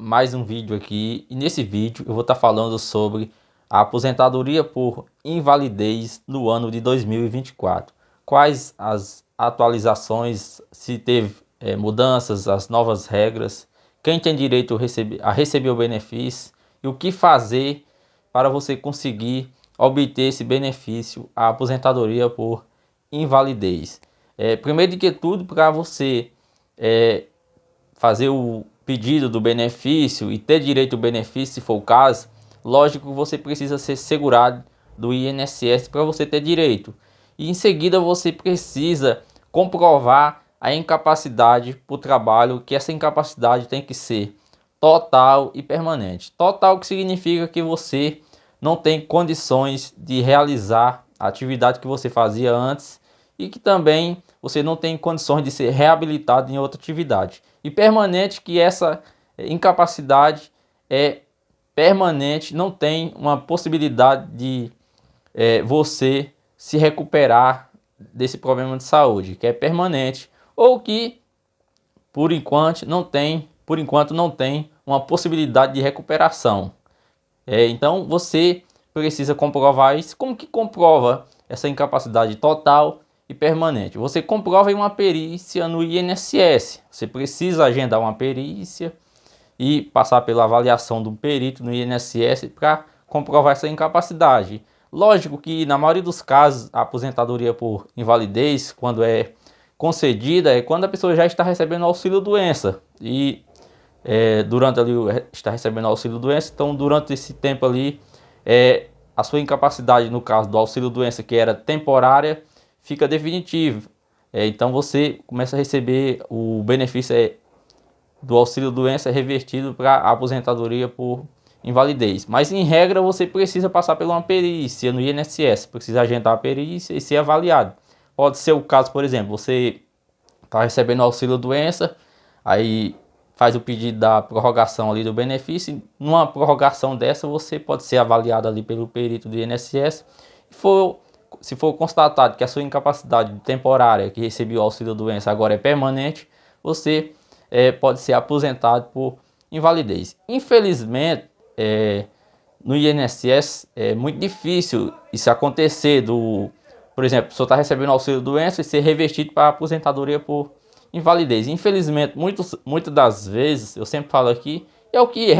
mais um vídeo aqui e nesse vídeo eu vou estar falando sobre a aposentadoria por invalidez no ano de 2024. Quais as atualizações, se teve mudanças, as novas regras, quem tem direito a receber o benefício e o que fazer para você conseguir obter esse benefício, a aposentadoria por invalidez. Primeiro de que tudo, para você fazer o pedido do benefício e ter direito ao benefício, se for o caso, lógico que você precisa ser segurado do INSS para você ter direito. E em seguida você precisa comprovar a incapacidade por trabalho, que essa incapacidade tem que ser total e permanente. Total, que significa que você não tem condições de realizar a atividade que você fazia antes e que também você não tem condições de ser reabilitado em outra atividade. E permanente, que essa incapacidade é permanente, não tem uma possibilidade de você se recuperar desse problema de saúde, que é permanente, ou que por enquanto não tem uma possibilidade de recuperação. Então você precisa comprovar isso. Como que comprova essa incapacidade total e permanente? Você comprova em uma perícia no INSS. Você precisa agendar uma perícia e passar pela avaliação do perito no INSS para comprovar essa incapacidade. Lógico que na maioria dos casos a aposentadoria por invalidez, quando é concedida, é quando a pessoa já está recebendo auxílio doença e durante ali está recebendo auxílio doença. Então durante esse tempo ali a sua incapacidade, no caso do auxílio doença, que era temporária, fica definitiva. Então você começa a receber o benefício do auxílio doença revertido para a aposentadoria por invalidez. Mas em regra você precisa passar por uma perícia no INSS, precisa agendar a perícia e ser avaliado. Pode ser o caso, por exemplo, você está recebendo auxílio doença, aí faz o pedido da prorrogação ali do benefício. Numa prorrogação dessa você pode ser avaliado ali pelo perito do INSS. Se for constatado que a sua incapacidade temporária que recebeu o auxílio doença agora é permanente, você pode ser aposentado por invalidez. Infelizmente, no INSS é muito difícil isso acontecer, por exemplo, a pessoa está recebendo auxílio doença e ser revertido para aposentadoria por invalidez. Infelizmente, muitas das vezes, eu sempre falo aqui, é o que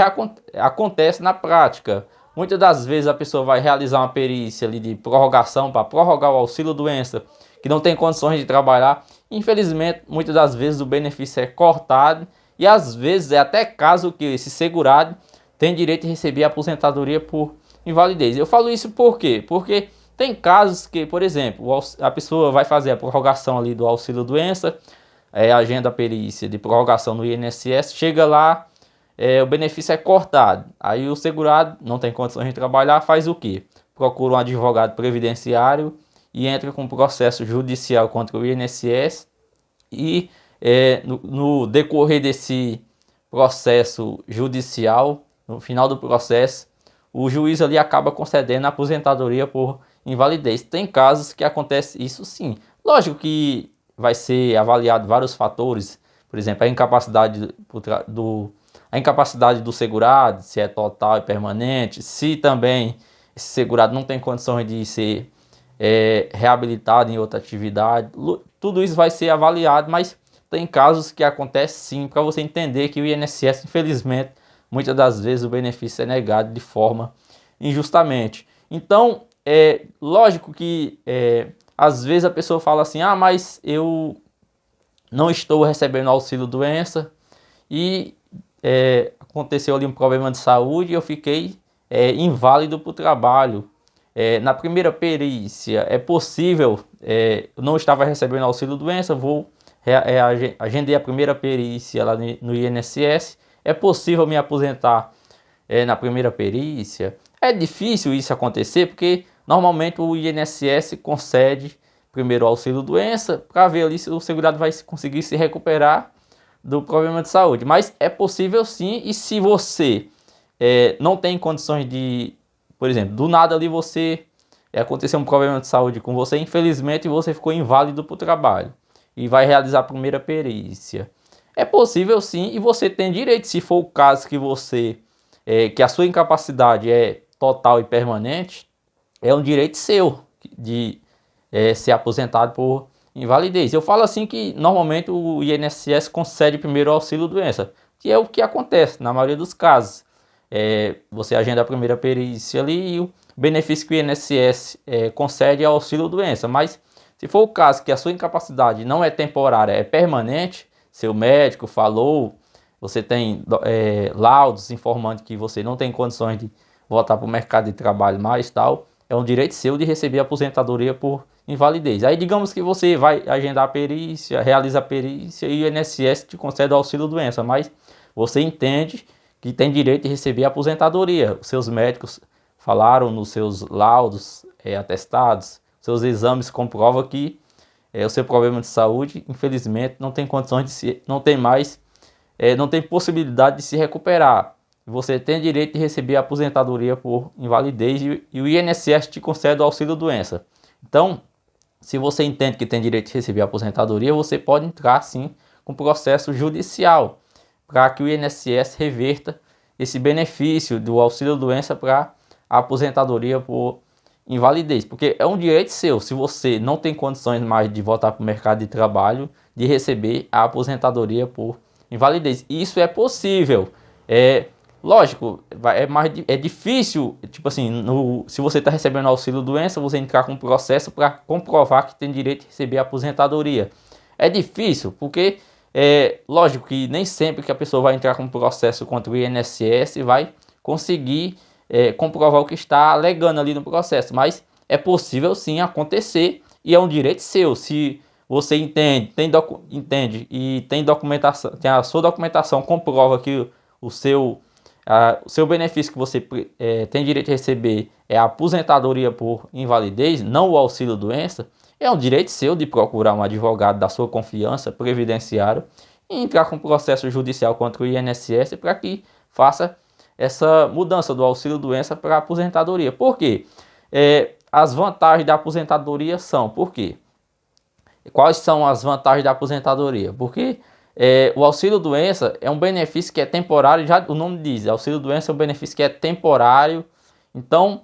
acontece na prática. Muitas das vezes a pessoa vai realizar uma perícia ali de prorrogação para prorrogar o auxílio doença, que não tem condições de trabalhar. Infelizmente, muitas das vezes o benefício é cortado e às vezes é até caso que esse segurado tem direito de receber a aposentadoria por invalidez. Eu falo isso por quê? Porque tem casos que, por exemplo, a pessoa vai fazer a prorrogação ali do auxílio doença, agenda a perícia de prorrogação no INSS, chega lá, o benefício é cortado. Aí o segurado não tem condições de trabalhar, faz o quê? Procura um advogado previdenciário e entra com um processo judicial contra o INSS e no decorrer desse processo judicial, no final do processo, o juiz ali acaba concedendo a aposentadoria por invalidez. Tem casos que acontece isso sim. Lógico que vai ser avaliado vários fatores, por exemplo, a incapacidade do segurado, se é total e permanente, se também esse segurado não tem condições de ser reabilitado em outra atividade. Tudo isso vai ser avaliado, mas tem casos que acontece sim, para você entender que o INSS, infelizmente, muitas das vezes o benefício é negado de forma injustamente. Então, lógico que às vezes a pessoa fala assim, mas eu não estou recebendo auxílio doença e aconteceu ali um problema de saúde e eu fiquei inválido para o trabalho. Na primeira perícia é possível, eu não estava recebendo auxílio doença, agendei a primeira perícia lá no INSS, é possível me aposentar na primeira perícia. É difícil isso acontecer porque normalmente o INSS concede primeiro o auxílio doença para ver ali se o segurado vai conseguir se recuperar do problema de saúde. Mas é possível sim, e se você não tem condições de, por exemplo, do nada ali aconteceu um problema de saúde com você, infelizmente você ficou inválido para o trabalho e vai realizar a primeira perícia. É possível sim, e você tem direito, se for o caso que você, que a sua incapacidade é total e permanente, é um direito seu de ser aposentado por invalidez. Eu falo assim que normalmente o INSS concede primeiro o auxílio doença, que é o que acontece na maioria dos casos. Você agenda a primeira perícia ali e o benefício que o INSS concede é o auxílio doença, mas se for o caso que a sua incapacidade não é temporária, é permanente, seu médico falou, você tem laudos informando que você não tem condições de voltar para o mercado de trabalho mais tal, é um direito seu de receber aposentadoria por invalidez. Aí digamos que você vai agendar a perícia, realiza a perícia e o INSS te concede o auxílio doença, mas você entende que tem direito de receber aposentadoria. Os seus médicos falaram nos seus laudos, atestados, seus exames comprovam que o seu problema de saúde, infelizmente, não tem condições de se, não tem mais, não tem possibilidade de se recuperar. Você tem direito de receber aposentadoria por invalidez e o INSS te concede o auxílio doença. Então, se você entende que tem direito de receber aposentadoria, você pode entrar sim com processo judicial para que o INSS reverta esse benefício do auxílio doença para a aposentadoria por invalidez, porque é um direito seu, se você não tem condições mais de voltar para o mercado de trabalho, de receber a aposentadoria por invalidez. Isso é possível. Lógico, é difícil, tipo assim, se você está recebendo auxílio doença, você entrar com um processo para comprovar que tem direito de receber a aposentadoria. É difícil, porque lógico que nem sempre que a pessoa vai entrar com um processo contra o INSS vai conseguir comprovar o que está alegando ali no processo, mas é possível sim acontecer e é um direito seu. Se você entende e tem documentação, tem a sua documentação comprova que o seu benefício que você tem direito de receber é a aposentadoria por invalidez, não o auxílio doença, é um direito seu de procurar um advogado da sua confiança, previdenciário, e entrar com processo judicial contra o INSS para que faça essa mudança do auxílio doença para a aposentadoria. Por quê? As vantagens da aposentadoria são, por quê? Quais são as vantagens da aposentadoria? Porque o auxílio doença é um benefício que é temporário, já o nome diz, auxílio doença é um benefício que é temporário, então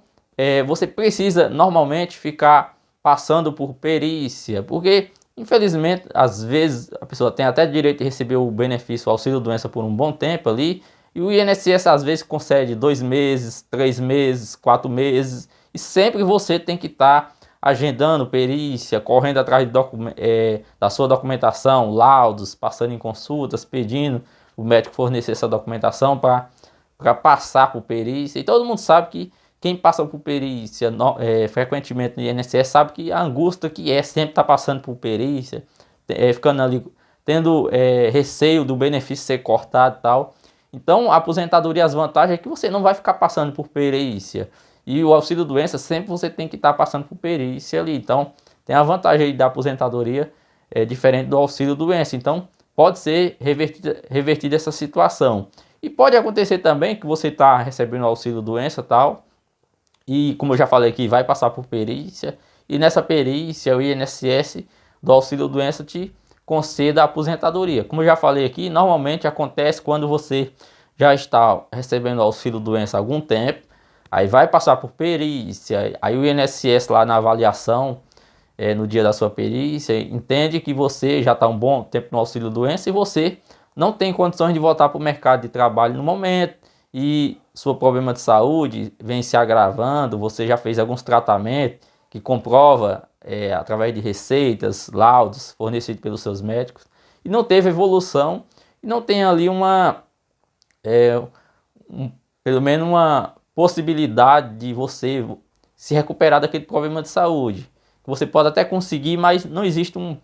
você precisa normalmente ficar passando por perícia, porque infelizmente às vezes a pessoa tem até direito de receber o benefício, o auxílio doença por um bom tempo ali, e o INSS às vezes concede 2 meses, 3 meses, 4 meses, e sempre você tem que estar agendando perícia, correndo atrás da sua documentação, laudos, passando em consultas, pedindo o médico fornecer essa documentação para passar por perícia. E todo mundo sabe que quem passa por perícia frequentemente no INSS sabe que a angústia que sempre estar passando por perícia, ficando ali, tendo receio do benefício ser cortado e tal. Então, a aposentadoria, as vantagens é que você não vai ficar passando por perícia. E o auxílio doença, sempre você tem que estar passando por perícia ali. Então, tem a vantagem aí da aposentadoria diferente do auxílio doença. Então, pode ser revertida essa situação. E pode acontecer também que você está recebendo auxílio doença e tal. E como eu já falei aqui, vai passar por perícia. E nessa perícia, o INSS do auxílio doença te conceda a aposentadoria. Como eu já falei aqui, normalmente acontece quando você já está recebendo auxílio doença há algum tempo. Aí vai passar por perícia, aí o INSS lá na avaliação, no dia da sua perícia, entende que você já está um bom tempo no auxílio doença e você não tem condições de voltar para o mercado de trabalho no momento e seu problema de saúde vem se agravando, você já fez alguns tratamentos que comprova através de receitas, laudos fornecidos pelos seus médicos e não teve evolução e não tem ali pelo menos uma possibilidade de você se recuperar daquele problema de saúde. Você pode até conseguir, mas não existe um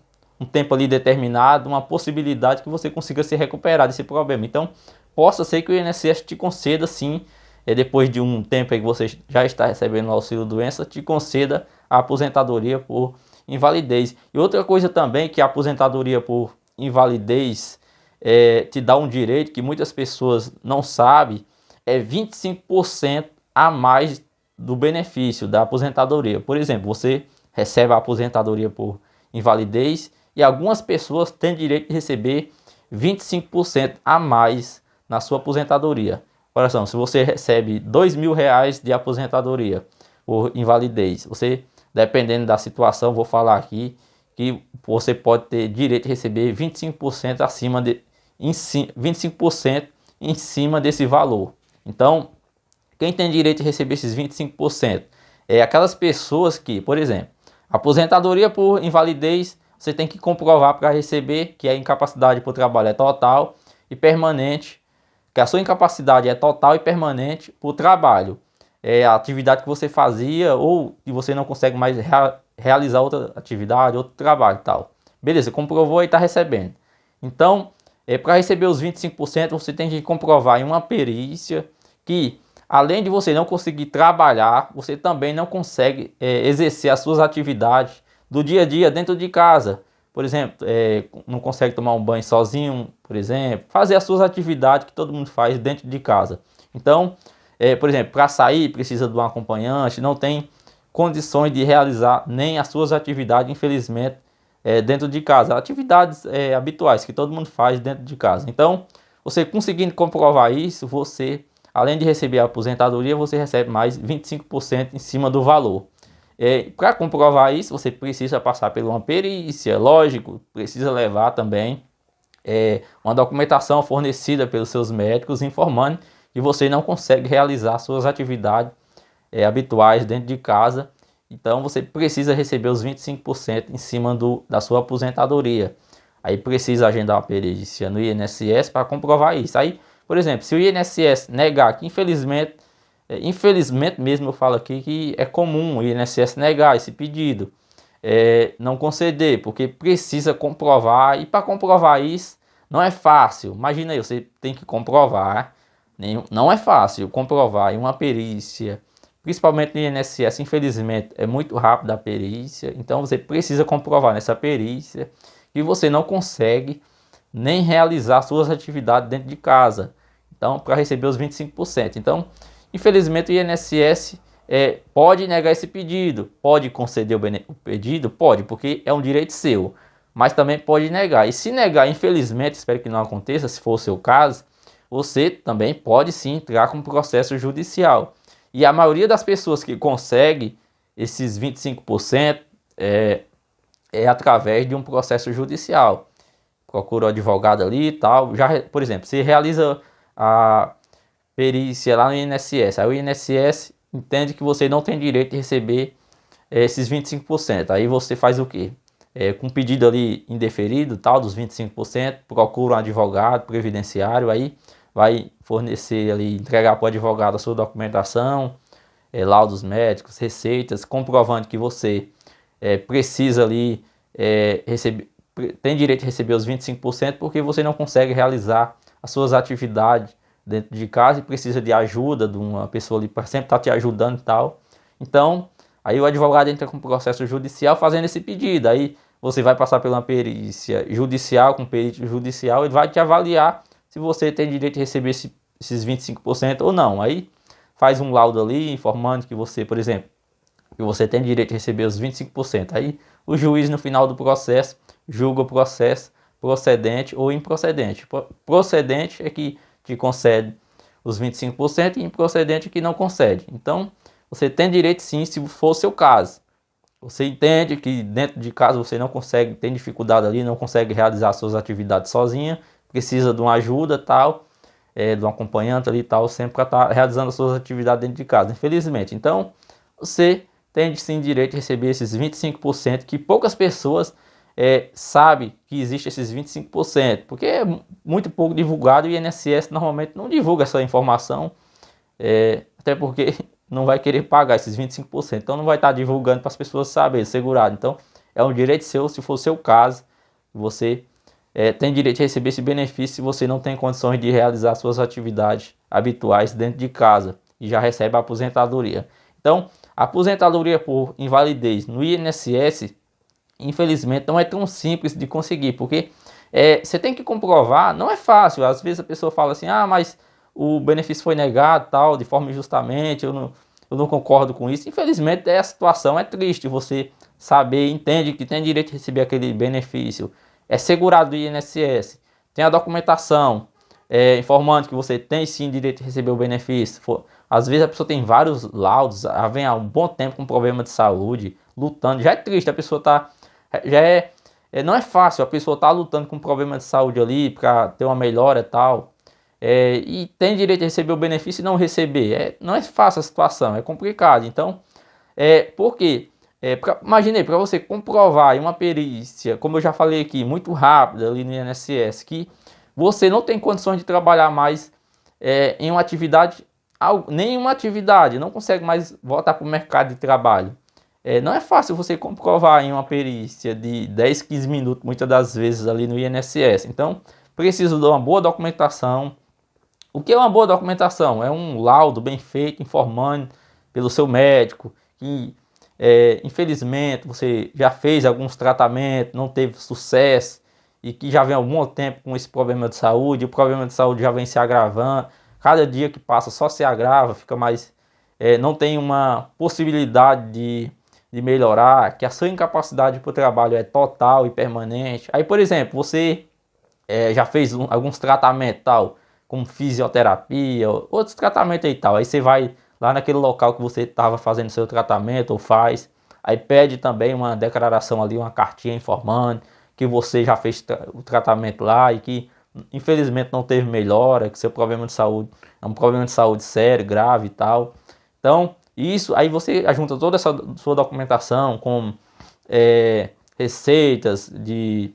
tempo ali determinado, uma possibilidade que você consiga se recuperar desse problema. Então, possa ser que o INSS te conceda sim, depois de um tempo aí que você já está recebendo o auxílio doença, te conceda a aposentadoria por invalidez. E outra coisa também que a aposentadoria por invalidez te dá um direito que muitas pessoas não sabem, é 25% a mais do benefício da aposentadoria. Por exemplo, você recebe a aposentadoria por invalidez e algumas pessoas têm direito de receber 25% a mais na sua aposentadoria. Olha só, se você recebe R$ 2.000 de aposentadoria por invalidez, você, dependendo da situação, vou falar aqui, que você pode ter direito a receber 25% acima de 25% em cima desse valor. Então, quem tem direito a receber esses 25% é aquelas pessoas que, por exemplo, aposentadoria por invalidez, você tem que comprovar para receber que a incapacidade por trabalho é total e permanente, que a sua incapacidade é total e permanente por trabalho. É a atividade que você fazia ou que você não consegue mais realizar outra atividade, outro trabalho e tal. Beleza, comprovou e está recebendo. Então, para receber os 25%, você tem que comprovar em uma perícia que, além de você não conseguir trabalhar, você também não consegue exercer as suas atividades do dia a dia dentro de casa. Por exemplo, não consegue tomar um banho sozinho, por exemplo, fazer as suas atividades que todo mundo faz dentro de casa. Então, por exemplo, para sair precisa de um acompanhante, não tem condições de realizar nem as suas atividades, infelizmente, dentro de casa. Atividades habituais que todo mundo faz dentro de casa. Então, você conseguindo comprovar isso, você, além de receber a aposentadoria, você recebe mais 25% em cima do valor. Para comprovar isso, você precisa passar por uma perícia, lógico, precisa levar também uma documentação fornecida pelos seus médicos informando que você não consegue realizar suas atividades habituais dentro de casa. Então você precisa receber os 25% em cima da sua aposentadoria. Aí precisa agendar uma perícia no INSS para comprovar isso. Aí, por exemplo, se o INSS negar que infelizmente mesmo eu falo aqui que é comum o INSS negar esse pedido, não conceder, porque precisa comprovar, e para comprovar isso não é fácil. Imagina aí, você tem que comprovar, não é fácil comprovar em uma perícia, principalmente no INSS, infelizmente é muito rápido a perícia, então você precisa comprovar nessa perícia que você não consegue nem realizar suas atividades dentro de casa, então para receber os 25%. Então, infelizmente o INSS pode negar esse pedido, pode conceder o pedido, pode, porque é um direito seu, mas também pode negar. E se negar, infelizmente, espero que não aconteça, se for o seu caso, você também pode sim entrar com processo judicial. E a maioria das pessoas que consegue esses 25% é através de um processo judicial. Procura o advogado ali e tal. Por exemplo, você realiza a perícia lá no INSS. Aí o INSS entende que você não tem direito de receber esses 25%. Aí você faz o quê? Com pedido ali indeferido, tal, dos 25%, procura um advogado previdenciário, aí vai fornecer ali, entregar para o advogado a sua documentação, laudos médicos, receitas, comprovando que você precisa ali tem direito de receber os 25% porque você não consegue realizar as suas atividades dentro de casa e precisa de ajuda de uma pessoa ali para sempre estar te ajudando e tal. Então, aí o advogado entra com processo judicial fazendo esse pedido. Aí você vai passar por uma perícia judicial, com perito judicial, ele vai te avaliar se você tem direito de receber esses 25% ou não. Aí faz um laudo ali informando que você, por exemplo, que você tem direito de receber os 25%. Aí o juiz, no final do processo, julga o processo procedente ou improcedente. Procedente é que te concede os 25% e improcedente é que não concede. Então, você tem direito sim, se for o seu caso. Você entende que dentro de casa você não consegue, tem dificuldade ali, não consegue realizar suas atividades sozinha, precisa de uma ajuda tal, de um acompanhante ali tal, sempre para estar realizando as suas atividades dentro de casa, infelizmente. Então, você tem sim direito de receber esses 25%, que poucas pessoas sabem que existe esses 25%, porque é muito pouco divulgado e o INSS normalmente não divulga essa informação, até porque não vai querer pagar esses 25%, então não vai estar divulgando para as pessoas saberem, segurado. Então, é um direito seu, se for o seu caso, você tem direito de receber esse benefício se você não tem condições de realizar suas atividades habituais dentro de casa e já recebe a aposentadoria. Então, a aposentadoria por invalidez no INSS, infelizmente, não é tão simples de conseguir, porque você tem que comprovar, não é fácil. Às vezes a pessoa fala assim, mas o benefício foi negado, tal, de forma injustamente, eu não concordo com isso. Infelizmente, a situação é triste, você saber, entende que tem direito de receber aquele benefício, é segurado do INSS, tem a documentação informando que você tem sim direito de receber o benefício. Às vezes a pessoa tem vários laudos, vem há um bom tempo com problema de saúde, lutando. Já é triste, a pessoa tá. Já não é fácil, a pessoa tá lutando com problema de saúde ali para ter uma melhora e tal. E tem direito de receber o benefício e não receber. Não é fácil a situação, é complicado. Então, por quê? Imaginei, para você comprovar em uma perícia, como eu já falei aqui, muito rápida ali no INSS, que você não tem condições de trabalhar mais em uma atividade, nenhuma atividade, não consegue mais voltar para o mercado de trabalho. Não é fácil você comprovar em uma perícia de 10, 15 minutos, muitas das vezes ali no INSS. Então, preciso de uma boa documentação. O que é uma boa documentação? É um laudo bem feito, informando pelo seu médico, que infelizmente você já fez alguns tratamentos, não teve sucesso e que já vem há algum tempo com esse problema de saúde, o problema de saúde já vem se agravando, cada dia que passa só se agrava, fica mais, não tem uma possibilidade de melhorar, que a sua incapacidade para o trabalho é total e permanente. Aí, por exemplo, você já fez alguns tratamentos tal, como fisioterapia, outros tratamentos e tal, aí você vai lá naquele local que você estava fazendo seu tratamento ou faz, aí pede também uma declaração ali, uma cartinha informando que você já fez o tratamento lá e que infelizmente não teve melhora, que seu problema de saúde é um problema de saúde sério, grave e tal. Então, isso, aí você junta toda essa sua documentação com receitas de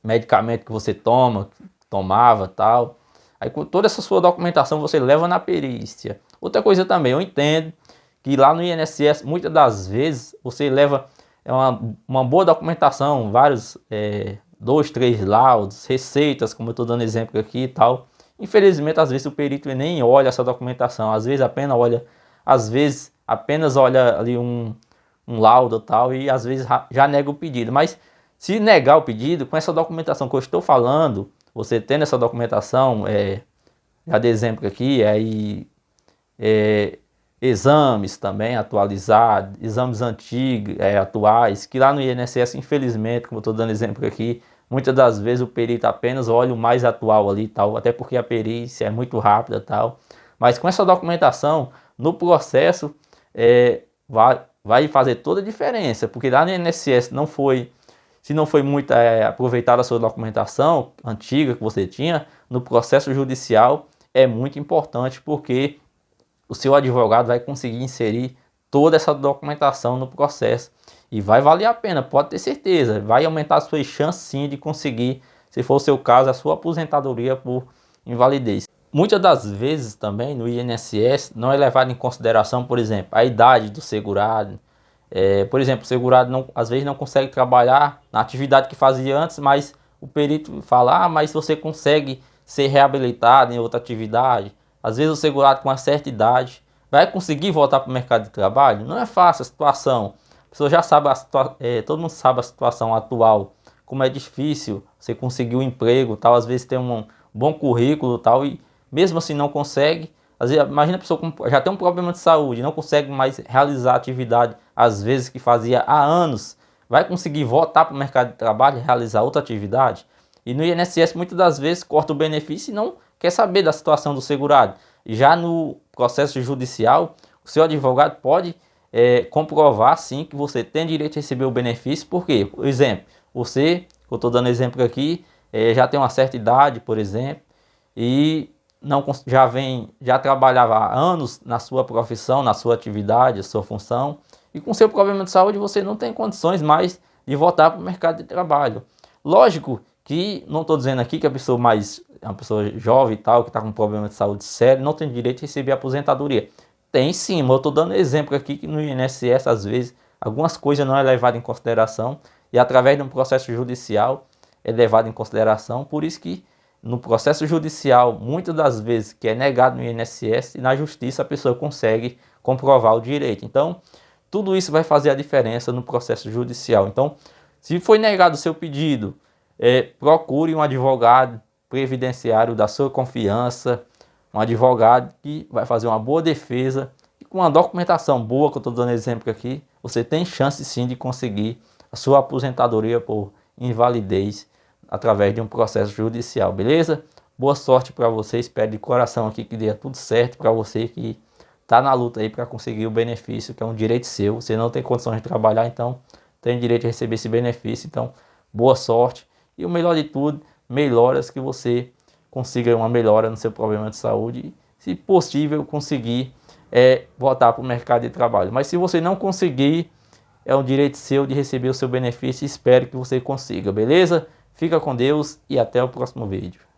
medicamento que você tomava tal. Aí com toda essa sua documentação você leva na perícia. Outra coisa também, eu entendo que lá no INSS, muitas das vezes, você leva uma boa documentação, vários, 2, 3 laudos, receitas, como eu estou dando exemplo aqui e tal. Infelizmente, às vezes o perito nem olha essa documentação, às vezes apenas olha ali um laudo e tal, e às vezes já nega o pedido. Mas se negar o pedido, com essa documentação que eu estou falando, você tendo essa documentação, já de exemplo aqui, aí exames também atualizados, exames antigos, atuais, que lá no INSS, infelizmente, como eu estou dando exemplo aqui, muitas das vezes o perito apenas olha o mais atual ali e tal, até porque a perícia é muito rápida e tal. Mas com essa documentação, no processo, vai fazer toda a diferença, porque lá no INSS se não foi muito aproveitada a sua documentação antiga que você tinha, no processo judicial é muito importante, porque o seu advogado vai conseguir inserir toda essa documentação no processo e vai valer a pena, pode ter certeza, vai aumentar as suas chances sim de conseguir, se for o seu caso, a sua aposentadoria por invalidez. Muitas das vezes também no INSS não é levado em consideração, por exemplo, a idade do segurado. Por exemplo, o segurado às vezes não consegue trabalhar na atividade que fazia antes, mas o perito fala, mas você consegue ser reabilitado em outra atividade. Às vezes o segurado com uma certa idade vai conseguir voltar para o mercado de trabalho. Não é fácil a situação. A pessoa já sabe, todo mundo sabe a situação atual, como é difícil você conseguir um emprego, tal. Às vezes tem um bom currículo tal, e mesmo assim não consegue. Às vezes, imagina a pessoa já tem um problema de saúde, não consegue mais realizar a atividade, às vezes que fazia há anos, vai conseguir voltar para o mercado de trabalho e realizar outra atividade? E no INSS muitas das vezes corta o benefício e não quer saber da situação do segurado. E já no processo judicial, o seu advogado pode comprovar sim que você tem direito a receber o benefício, porque, por exemplo, você, eu estou dando exemplo aqui, já tem uma certa idade, por exemplo, e já trabalhava há anos na sua profissão, na sua atividade, a sua função, e com seu problema de saúde você não tem condições mais de voltar para o mercado de trabalho. Lógico que não estou dizendo aqui que uma pessoa jovem e tal, que está com um problema de saúde sério, não tem direito a receber aposentadoria. Tem sim, mas eu estou dando exemplo aqui que no INSS, às vezes, algumas coisas não é levado em consideração, e através de um processo judicial é levado em consideração, por isso que no processo judicial, muitas das vezes que é negado no INSS, e na justiça a pessoa consegue comprovar o direito. Então, tudo isso vai fazer a diferença no processo judicial. Então, se foi negado o seu pedido, procure um advogado previdenciário da sua confiança, um advogado que vai fazer uma boa defesa, e com uma documentação boa, que eu estou dando exemplo aqui, você tem chance sim de conseguir a sua aposentadoria por invalidez através de um processo judicial, beleza? Boa sorte para você, espero de coração aqui que dê tudo certo para você que tá na luta aí para conseguir o benefício, que é um direito seu. Você não tem condições de trabalhar, então tem direito de receber esse benefício. Então, boa sorte e o melhor de tudo, melhoras, que você consiga uma melhora no seu problema de saúde e, se possível, conseguir voltar para o mercado de trabalho. Mas se você não conseguir, é um direito seu de receber o seu benefício. Espero que você consiga, beleza? Fica com Deus e até o próximo vídeo.